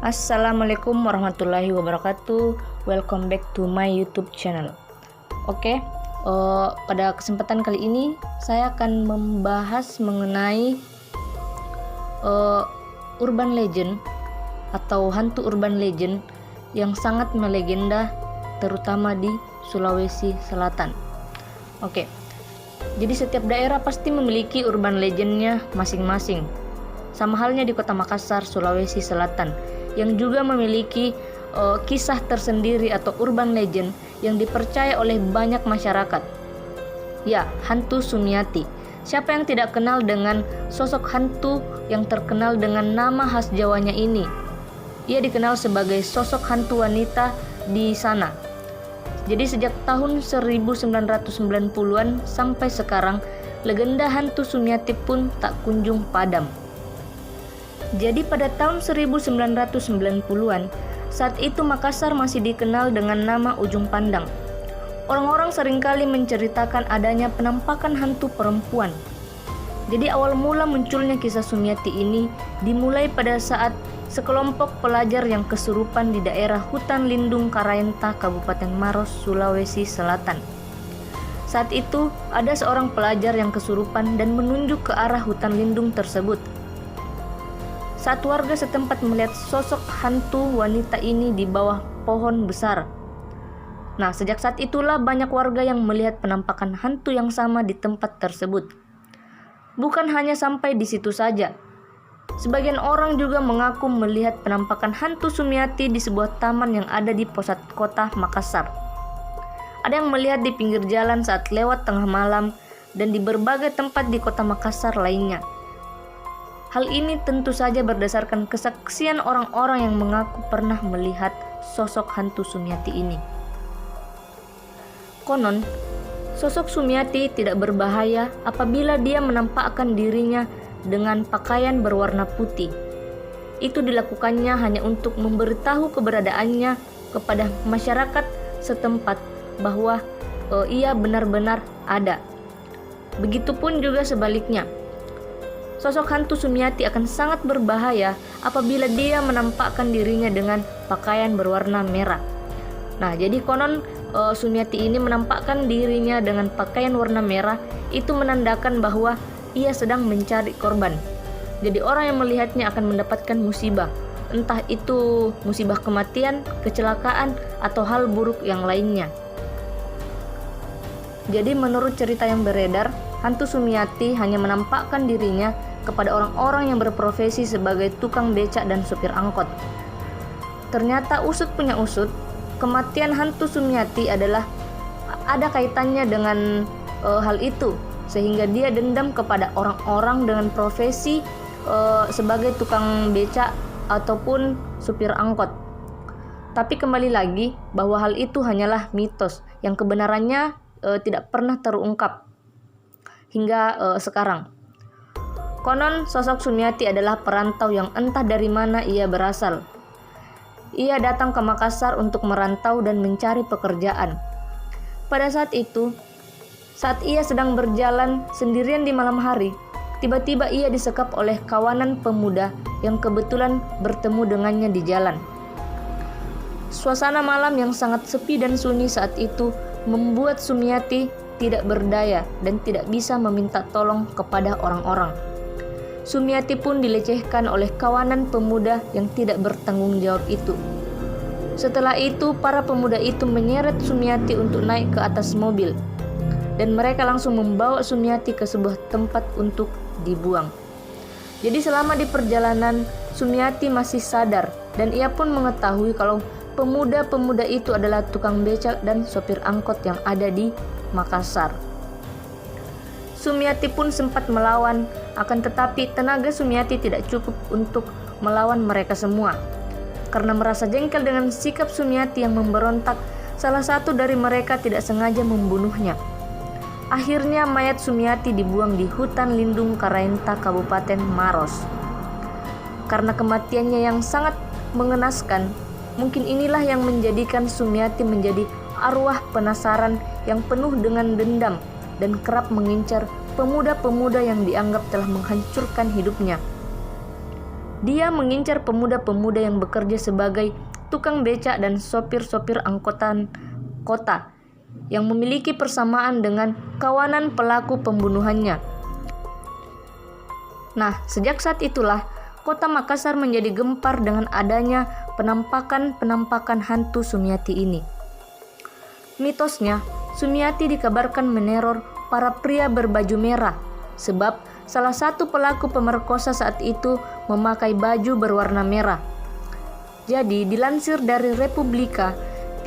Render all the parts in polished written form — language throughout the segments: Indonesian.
Assalamualaikum warahmatullahi wabarakatuh. Welcome back to my YouTube channel. Oke, pada kesempatan kali ini saya akan membahas mengenai urban legend atau hantu urban legend yang sangat melegenda, terutama di Sulawesi Selatan. Oke, jadi setiap daerah pasti memiliki urban legendnya masing-masing. Sama halnya di Kota Makassar, Sulawesi Selatan, yang juga memiliki kisah tersendiri atau urban legend yang dipercaya oleh banyak masyarakat. Ya, hantu Sumiati. Siapa yang tidak kenal dengan sosok hantu yang terkenal dengan nama khas Jawanya ini? Ia dikenal sebagai sosok hantu wanita di sana. Jadi sejak tahun 1990-an sampai sekarang, legenda hantu Sumiati pun tak kunjung padam. Jadi pada tahun 1990-an, saat itu Makassar masih dikenal dengan nama Ujung Pandang. Orang-orang seringkali menceritakan adanya penampakan hantu perempuan. Jadi awal mula munculnya kisah Sumiati ini dimulai pada saat sekelompok pelajar yang kesurupan di daerah Hutan Lindung Karaenta, Kabupaten Maros, Sulawesi Selatan. Saat itu ada seorang pelajar yang kesurupan dan menunjuk ke arah hutan lindung tersebut. Saat warga setempat melihat sosok hantu wanita ini di bawah pohon besar. Nah, sejak saat itulah banyak warga yang melihat penampakan hantu yang sama di tempat tersebut. Bukan hanya sampai di situ saja. Sebagian orang juga mengaku melihat penampakan hantu Sumiati di sebuah taman yang ada di pusat kota Makassar. Ada yang melihat di pinggir jalan saat lewat tengah malam dan di berbagai tempat di kota Makassar lainnya. Hal ini tentu saja berdasarkan kesaksian orang-orang yang mengaku pernah melihat sosok hantu Sumiati ini. Konon, sosok Sumiati tidak berbahaya apabila dia menampakkan dirinya dengan pakaian berwarna putih. Itu dilakukannya hanya untuk memberitahu keberadaannya kepada masyarakat setempat bahwa ia benar-benar ada. Begitupun juga sebaliknya. Sosok hantu Sumiati akan sangat berbahaya apabila dia menampakkan dirinya dengan pakaian berwarna merah. Nah, jadi konon Sumiati ini menampakkan dirinya dengan pakaian warna merah, itu menandakan bahwa ia sedang mencari korban. Jadi orang yang melihatnya akan mendapatkan musibah, entah itu musibah kematian, kecelakaan, atau hal buruk yang lainnya. Jadi menurut cerita yang beredar, hantu Sumiati hanya menampakkan dirinya kepada orang-orang yang berprofesi sebagai tukang becak dan supir angkot. Ternyata usut punya usut, kematian hantu Sumiati adalah ada kaitannya dengan hal itu, sehingga dia dendam kepada orang-orang dengan profesi sebagai tukang becak ataupun supir angkot. Tapi kembali lagi bahwa hal itu hanyalah mitos yang kebenarannya tidak pernah terungkap hingga sekarang. Konon sosok Sumiati adalah perantau yang entah dari mana ia berasal. Ia datang ke Makassar untuk merantau dan mencari pekerjaan. Pada saat itu, saat ia sedang berjalan sendirian di malam hari, tiba-tiba ia disekap oleh kawanan pemuda yang kebetulan bertemu dengannya di jalan. Suasana malam yang sangat sepi dan sunyi saat itu membuat Sumiati tidak berdaya dan tidak bisa meminta tolong kepada orang-orang. Sumiati pun dilecehkan oleh kawanan pemuda yang tidak bertanggung jawab itu. Setelah itu, para pemuda itu menyeret Sumiati untuk naik ke atas mobil, dan mereka langsung membawa Sumiati ke sebuah tempat untuk dibuang. Jadi selama di perjalanan, Sumiati masih sadar, dan ia pun mengetahui kalau pemuda-pemuda itu adalah tukang becak dan sopir angkot yang ada di Makassar. Sumiati pun sempat melawan, akan tetapi tenaga Sumiati tidak cukup untuk melawan mereka semua. Karena merasa jengkel dengan sikap Sumiati yang memberontak, salah satu dari mereka tidak sengaja membunuhnya. Akhirnya mayat Sumiati dibuang di hutan lindung Karaenta, Kabupaten Maros. Karena kematiannya yang sangat mengenaskan, mungkin inilah yang menjadikan Sumiati menjadi arwah penasaran yang penuh dengan dendam dan kerap mengincar pemuda-pemuda yang dianggap telah menghancurkan hidupnya. Dia mengincar pemuda-pemuda yang bekerja sebagai tukang becak dan sopir-sopir angkutan kota yang memiliki persamaan dengan kawanan pelaku pembunuhannya. Nah, sejak saat itulah kota Makassar menjadi gempar dengan adanya penampakan-penampakan hantu Sumiati ini. Mitosnya, Sumiati dikabarkan meneror para pria berbaju merah sebab salah satu pelaku pemerkosa saat itu memakai baju berwarna merah. Jadi, dilansir dari Republika,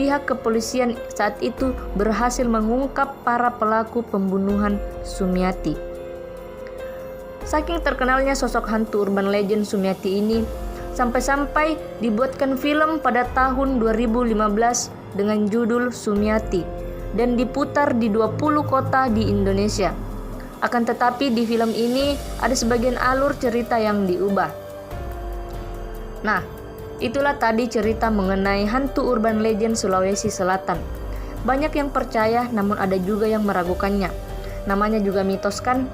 pihak kepolisian saat itu berhasil mengungkap para pelaku pembunuhan Sumiati. Saking terkenalnya sosok hantu urban legend Sumiati ini, sampai-sampai dibuatkan film pada tahun 2015 dengan judul Sumiati dan diputar di 20 kota di Indonesia. Akan tetapi di film ini ada sebagian alur cerita yang diubah. Nah, itulah tadi cerita mengenai hantu urban legend Sulawesi Selatan. Banyak yang percaya namun ada juga yang meragukannya. Namanya juga mitos kan?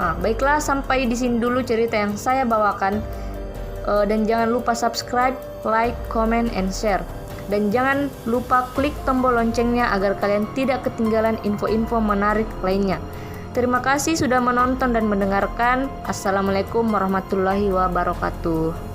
Nah, baiklah, sampai di sini dulu cerita yang saya bawakan. Dan jangan lupa subscribe, like, comment, and share. Dan jangan lupa klik tombol loncengnya agar kalian tidak ketinggalan info-info menarik lainnya. Terima kasih sudah menonton dan mendengarkan. Assalamualaikum warahmatullahi wabarakatuh.